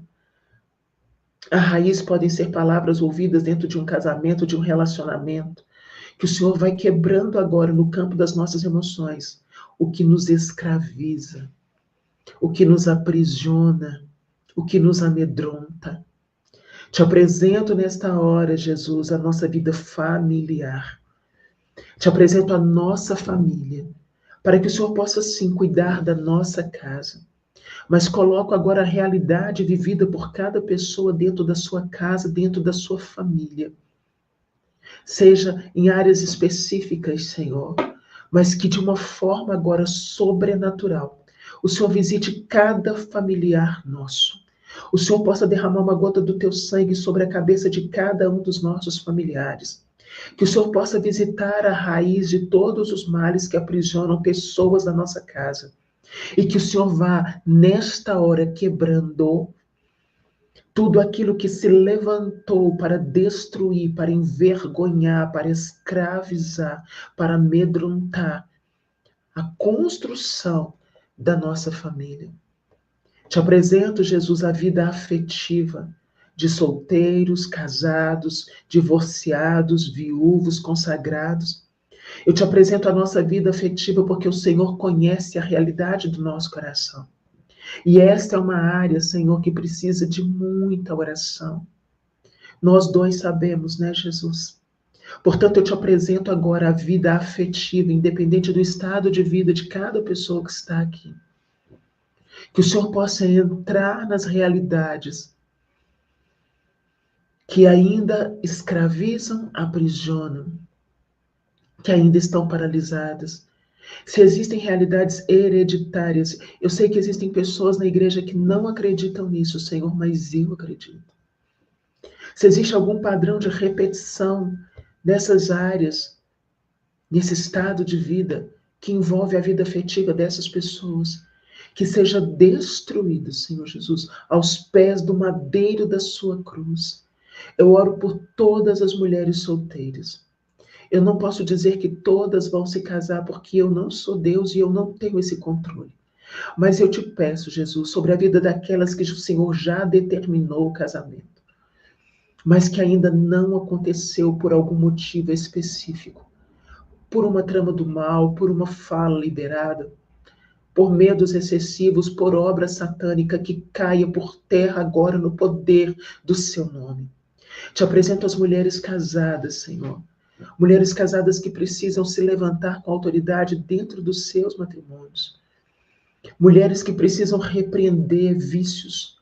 A raiz podem ser palavras ouvidas dentro de um casamento, de um relacionamento. Que o Senhor vai quebrando agora no campo das nossas emoções o que nos escraviza, o que nos aprisiona, o que nos amedronta. Te apresento nesta hora, Jesus, a nossa vida familiar. Te apresento a nossa família, para que o Senhor possa, sim, cuidar da nossa casa. Mas coloco agora a realidade vivida por cada pessoa dentro da sua casa, dentro da sua família. Seja em áreas específicas, Senhor, mas que de uma forma agora sobrenatural, o Senhor visite cada familiar nosso. O Senhor possa derramar uma gota do teu sangue sobre a cabeça de cada um dos nossos familiares. Que o Senhor possa visitar a raiz de todos os males que aprisionam pessoas da nossa casa. E que o Senhor vá, nesta hora, quebrando tudo aquilo que se levantou para destruir, para envergonhar, para escravizar, para amedrontar a construção da nossa família. Te apresento, Jesus, a vida afetiva de solteiros, casados, divorciados, viúvos, consagrados. Eu te apresento a nossa vida afetiva porque o Senhor conhece a realidade do nosso coração. E esta é uma área, Senhor, que precisa de muita oração. Nós dois sabemos, né, Jesus? Portanto, eu te apresento agora a vida afetiva, independente do estado de vida de cada pessoa que está aqui. Que o Senhor possa entrar nas realidades que ainda escravizam, aprisionam, que ainda estão paralisadas. Se existem realidades hereditárias, eu sei que existem pessoas na igreja que não acreditam nisso, Senhor, mas eu acredito. Se existe algum padrão de repetição nessas áreas, nesse estado de vida que envolve a vida afetiva dessas pessoas, que seja destruído, Senhor Jesus, aos pés do madeiro da sua cruz. Eu oro por todas as mulheres solteiras. Eu não posso dizer que todas vão se casar porque eu não sou Deus e eu não tenho esse controle. Mas eu te peço, Jesus, sobre a vida daquelas que o Senhor já determinou o casamento, mas que ainda não aconteceu por algum motivo específico, por uma trama do mal, por uma fala liberada, por medos excessivos, por obra satânica, que caia por terra agora no poder do seu nome. Te apresento as mulheres casadas, Senhor. Mulheres casadas que precisam se levantar com autoridade dentro dos seus matrimônios. Mulheres que precisam repreender vícios.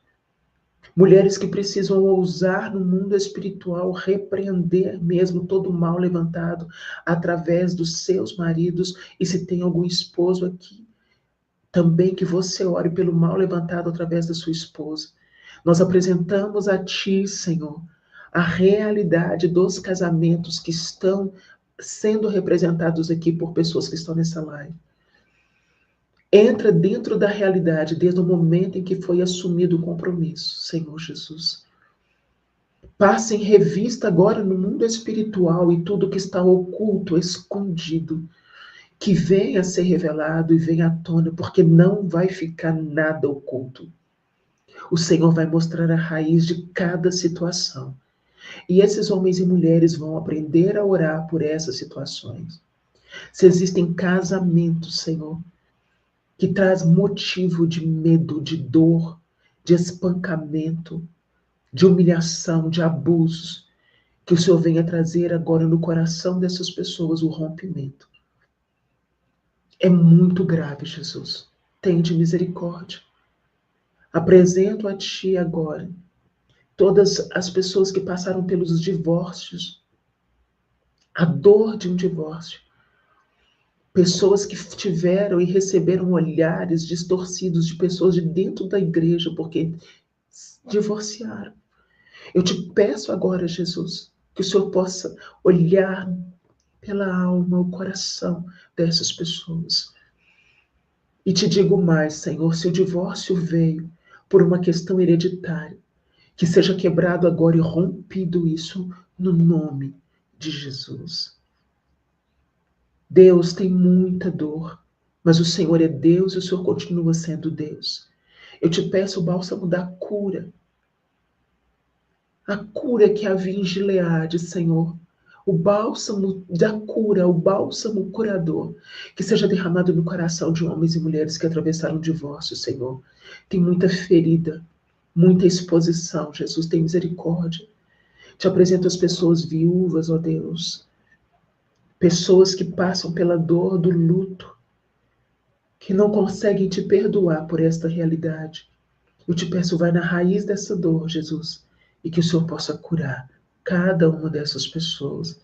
Mulheres que precisam ousar no mundo espiritual repreender mesmo todo o mal levantado através dos seus maridos. E se tem algum esposo aqui, também que você ore pelo mal levantado através da sua esposa. Nós apresentamos a Ti, Senhor, a realidade dos casamentos que estão sendo representados aqui por pessoas que estão nessa live. Entra dentro da realidade desde o momento em que foi assumido o compromisso, Senhor Jesus. Passa em revista agora no mundo espiritual e tudo que está oculto, escondido, que venha a ser revelado e venha à tona, porque não vai ficar nada oculto. O Senhor vai mostrar a raiz de cada situação. E esses homens e mulheres vão aprender a orar por essas situações. Se existem casamentos, Senhor, que traz motivo de medo, de dor, de espancamento, de humilhação, de abusos, que o Senhor venha trazer agora no coração dessas pessoas o rompimento. É muito grave, Jesus. Tende misericórdia. Apresento a Ti agora todas as pessoas que passaram pelos divórcios, a dor de um divórcio. Pessoas que tiveram e receberam olhares distorcidos de pessoas de dentro da igreja porque divorciaram. Eu te peço agora, Jesus, que o Senhor possa olhar pela alma, o coração dessas pessoas. E te digo mais, Senhor, se o divórcio veio por uma questão hereditária, que seja quebrado agora e rompido isso no nome de Jesus. Deus tem muita dor, mas o Senhor é Deus e o Senhor continua sendo Deus. Eu te peço o bálsamo da cura. A cura que havia em Gileade, Senhor. O bálsamo da cura, o bálsamo curador, que seja derramado no coração de homens e mulheres que atravessaram o divórcio, Senhor. Tem muita ferida, muita exposição. Jesus, tem misericórdia. Te apresento as pessoas viúvas, ó Deus. Pessoas que passam pela dor do luto, que não conseguem te perdoar por esta realidade. Eu te peço, vai na raiz dessa dor, Jesus, e que o Senhor possa curar cada uma dessas pessoas.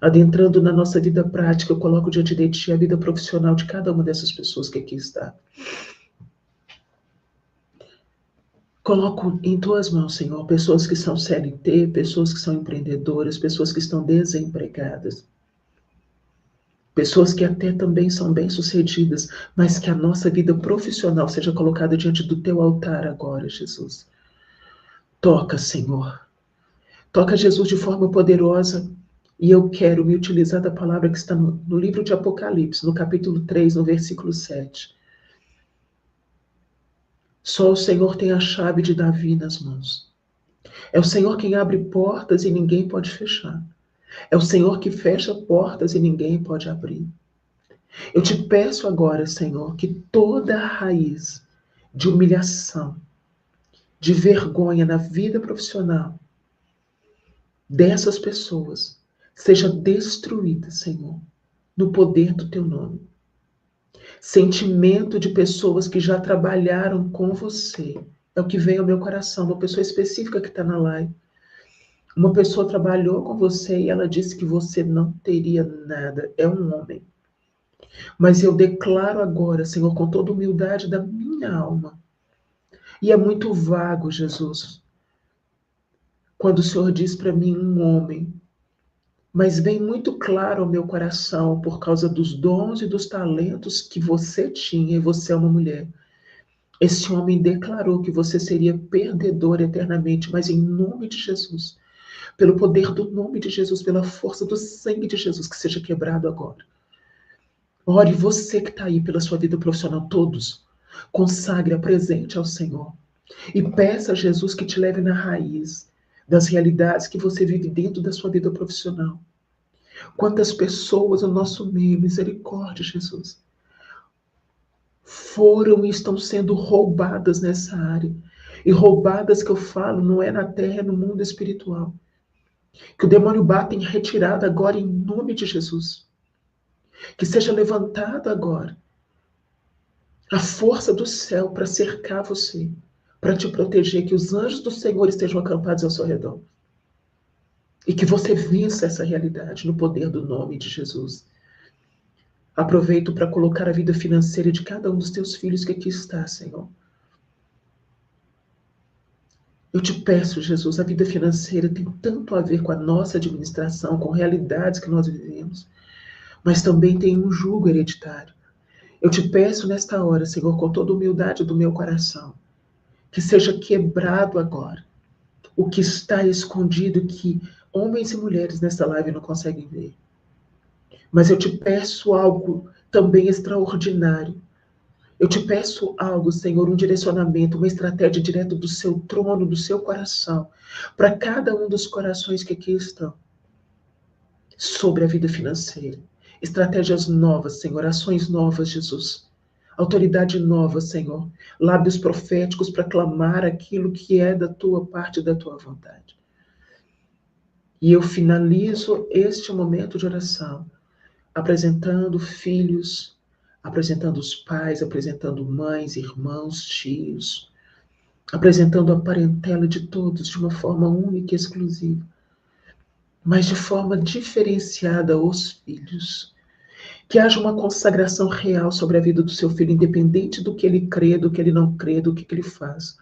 Adentrando na nossa vida prática, eu coloco diante de Ti a vida profissional de cada uma dessas pessoas que aqui está. Coloco em Tuas mãos, Senhor, pessoas que são CLT, pessoas que são empreendedoras, pessoas que estão desempregadas. Pessoas que até também são bem-sucedidas, mas que a nossa vida profissional seja colocada diante do Teu altar agora, Jesus. Toca, Senhor. Toca, Jesus, de forma poderosa. E eu quero me utilizar da palavra que está no livro de Apocalipse, no capítulo 3, no versículo 7. Só o Senhor tem a chave de Davi nas mãos. É o Senhor quem abre portas e ninguém pode fechar. É o Senhor que fecha portas e ninguém pode abrir. Eu te peço agora, Senhor, que toda a raiz de humilhação, de vergonha na vida profissional dessas pessoas seja destruída, Senhor, no poder do teu nome. Sentimento de pessoas que já trabalharam com você. É o que vem ao meu coração, uma pessoa específica que está na live. Uma pessoa trabalhou com você e ela disse que você não teria nada. É um homem. Mas eu declaro agora, Senhor, com toda humildade da minha alma. E é muito vago, Jesus, quando o Senhor diz para mim um homem, mas vem muito claro ao meu coração por causa dos dons e dos talentos que você tinha e você é uma mulher. Esse homem declarou que você seria perdedor eternamente, mas em nome de Jesus, pelo poder do nome de Jesus, pela força do sangue de Jesus, que seja quebrado agora. Ore você que está aí pela sua vida profissional, todos. Consagre a presente ao Senhor. E peça a Jesus que te leve na raiz das realidades que você vive dentro da sua vida profissional. Quantas pessoas no nosso meio, misericórdia, Jesus, foram e estão sendo roubadas nessa área. E roubadas que eu falo não é na terra, é no mundo espiritual. Que o demônio bata em retirada agora em nome de Jesus. Que seja levantado agora a força do céu para cercar você, para te proteger, que os anjos do Senhor estejam acampados ao seu redor. E que você vença essa realidade no poder do nome de Jesus. Aproveito para colocar a vida financeira de cada um dos teus filhos que aqui está, Senhor. Eu te peço, Jesus, a vida financeira tem tanto a ver com a nossa administração, com realidades que nós vivemos, mas também tem um jugo hereditário. Eu te peço nesta hora, Senhor, com toda a humildade do meu coração, que seja quebrado agora o que está escondido que homens e mulheres nesta live não conseguem ver. Mas eu te peço algo também extraordinário. Eu te peço algo, Senhor, um direcionamento, uma estratégia direto do seu trono, do seu coração, para cada um dos corações que aqui estão, sobre a vida financeira. Estratégias novas, Senhor, ações novas, Jesus. Autoridade nova, Senhor. Lábios proféticos para clamar aquilo que é da tua parte, da tua vontade. E eu finalizo este momento de oração apresentando filhos, apresentando os pais, apresentando mães, irmãos, tios, apresentando a parentela de todos de uma forma única e exclusiva, mas de forma diferenciada aos filhos. Que haja uma consagração real sobre a vida do seu filho, independente do que ele crê, do que ele não crê, do que ele faz.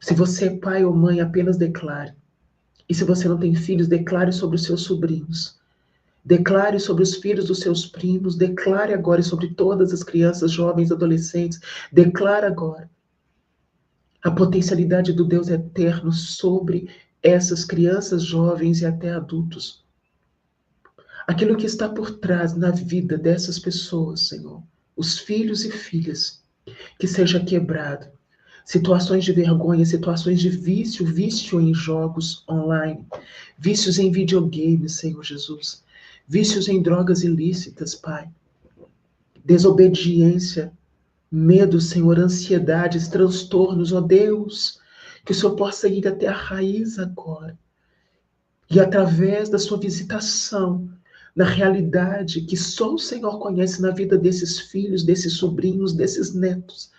Se você é pai ou mãe, apenas declare. E se você não tem filhos, declare sobre os seus sobrinhos. Declare sobre os filhos dos seus primos, declare agora sobre todas as crianças, jovens, adolescentes, declare agora a potencialidade do Deus eterno sobre essas crianças, jovens e até adultos. Aquilo que está por trás na vida dessas pessoas, Senhor, os filhos e filhas, que seja quebrado. Situações de vergonha, situações de vício, vício em jogos online, vícios em videogames, Senhor Jesus. Vícios em drogas ilícitas, Pai. Desobediência, medo, Senhor, ansiedades, transtornos, ó Deus, que o Senhor possa ir até a raiz agora. E através da sua visitação, na realidade que só o Senhor conhece na vida desses filhos, desses sobrinhos, desses netos,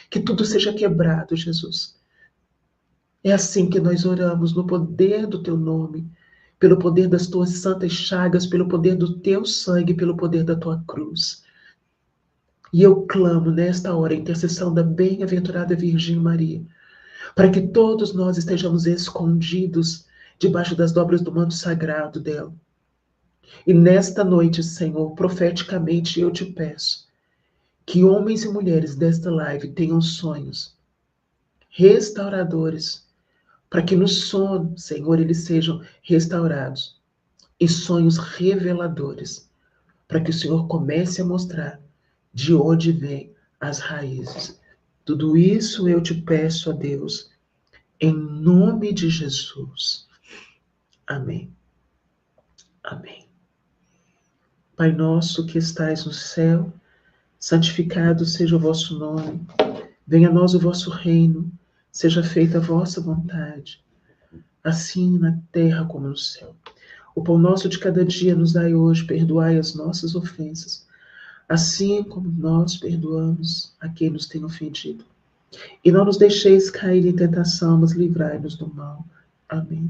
que tudo seja quebrado, Jesus. É assim que nós oramos, no poder do teu nome, pelo poder das tuas santas chagas, pelo poder do teu sangue, pelo poder da tua cruz. E eu clamo nesta hora a intercessão da bem-aventurada Virgem Maria, para que todos nós estejamos escondidos debaixo das dobras do manto sagrado dela. E nesta noite, Senhor, profeticamente eu te peço que homens e mulheres desta live tenham sonhos restauradores, para que no sono, Senhor, eles sejam restaurados, e sonhos reveladores, para que o Senhor comece a mostrar de onde vêm as raízes. Tudo isso eu te peço a Deus, em nome de Jesus. Amém. Amém. Pai nosso que estais no céu, santificado seja o vosso nome. Venha a nós o vosso reino. Seja feita a vossa vontade, assim na terra como no céu. O pão nosso de cada dia nos dai hoje. Perdoai as nossas ofensas, assim como nós perdoamos a quem nos tem ofendido. E não nos deixeis cair em tentação, mas livrai-nos do mal. Amém.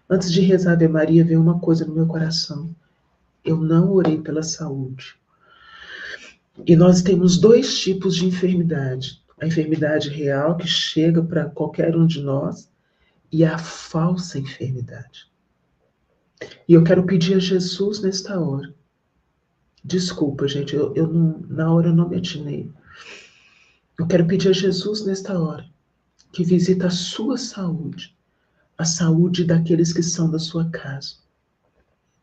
Antes de rezar Ave Maria, veio uma coisa no meu coração. Eu não orei pela saúde. E nós temos dois tipos de enfermidade. A enfermidade real, que chega para qualquer um de nós, e a falsa enfermidade. E eu quero pedir a Jesus nesta hora. Desculpa, gente, na hora eu não me atinei. Eu quero pedir a Jesus nesta hora que visita a sua saúde, a saúde daqueles que são da sua casa.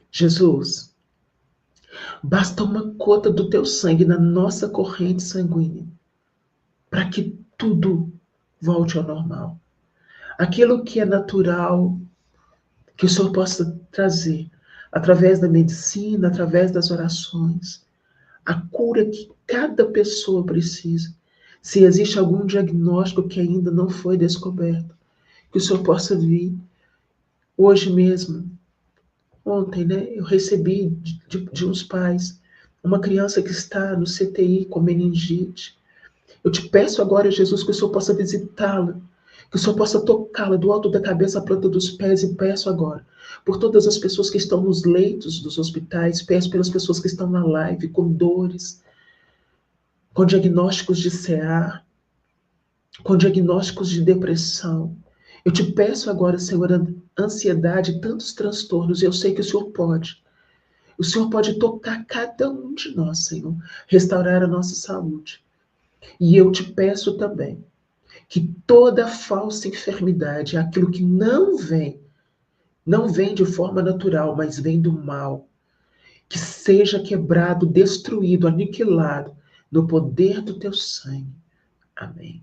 Jesus, basta uma gota do teu sangue na nossa corrente sanguínea para que tudo volte ao normal. Aquilo que é natural, que o Senhor possa trazer através da medicina, através das orações, a cura que cada pessoa precisa. Se existe algum diagnóstico que ainda não foi descoberto, que o Senhor possa vir hoje mesmo. Ontem, né, eu recebi de uns pais uma criança que está no CTI com meningite. Eu te peço agora, Jesus, que o Senhor possa visitá-la, que o Senhor possa tocá-la do alto da cabeça à planta dos pés, e peço agora por todas as pessoas que estão nos leitos dos hospitais, peço pelas pessoas que estão na live com dores, com diagnósticos de CA, com diagnósticos de depressão. Eu te peço agora, Senhor, ansiedade, tantos transtornos, e eu sei que o Senhor pode. O Senhor pode tocar cada um de nós, Senhor, restaurar a nossa saúde. E eu te peço também que toda falsa enfermidade, aquilo que não vem de forma natural, mas vem do mal, que seja quebrado, destruído, aniquilado no poder do teu sangue. Amém.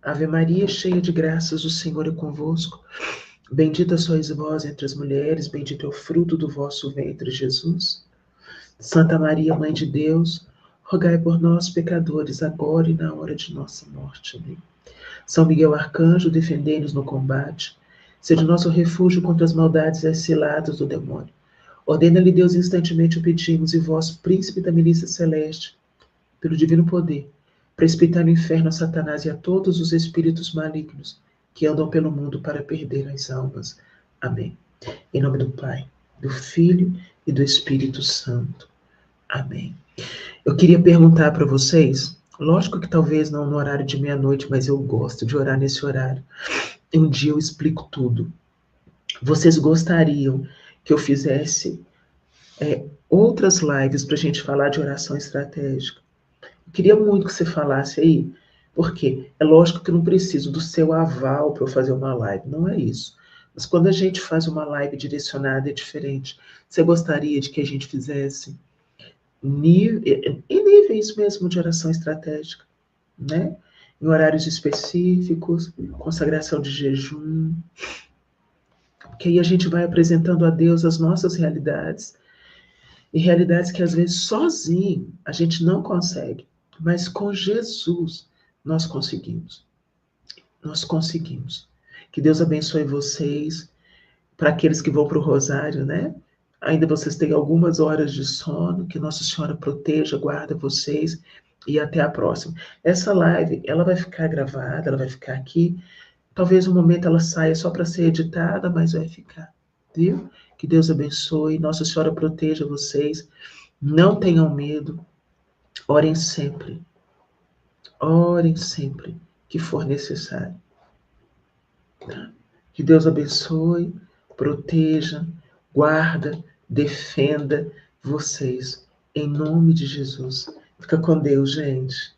Ave Maria, cheia de graças, o Senhor é convosco. Bendita sois vós entre as mulheres, bendito é o fruto do vosso ventre, Jesus. Santa Maria, Mãe de Deus, rogai por nós, pecadores, agora e na hora de nossa morte. Amém. São Miguel Arcanjo, defendei-nos no combate. Seja o nosso refúgio contra as maldades e as ciladas do demônio. Ordena-lhe Deus instantemente o pedimos, e vós, príncipe da milícia celeste, pelo divino poder, precipitai no inferno a Satanás e a todos os espíritos malignos que andam pelo mundo para perder as almas. Amém. Em nome do Pai, do Filho e do Espírito Santo. Amém. Eu queria perguntar para vocês, lógico que talvez não no horário de meia-noite, mas eu gosto de orar nesse horário. Um dia eu explico tudo. Vocês gostariam que eu fizesse outras lives para a gente falar de oração estratégica? Eu queria muito que você falasse aí, porque é lógico que eu não preciso do seu aval para eu fazer uma live, não é isso. Mas quando a gente faz uma live direcionada é diferente. Você gostaria de que a gente fizesse em níveis mesmo de oração estratégica, né? Em horários específicos, consagração de jejum, que aí a gente vai apresentando a Deus as nossas realidades, e realidades que às vezes sozinho a gente não consegue, mas com Jesus nós conseguimos. Nós conseguimos. Que Deus abençoe vocês. Para aqueles que vão para o Rosário, né? Ainda vocês têm algumas horas de sono, que Nossa Senhora proteja, guarda vocês, e até a próxima. Essa live, ela vai ficar gravada, ela vai ficar aqui. Talvez um momento ela saia só para ser editada, mas vai ficar, viu? Que Deus abençoe, Nossa Senhora proteja vocês. Não tenham medo, orem sempre. Orem sempre que for necessário. Tá? Que Deus abençoe, proteja, guarda, defenda vocês. Em nome de Jesus. Fica com Deus, gente.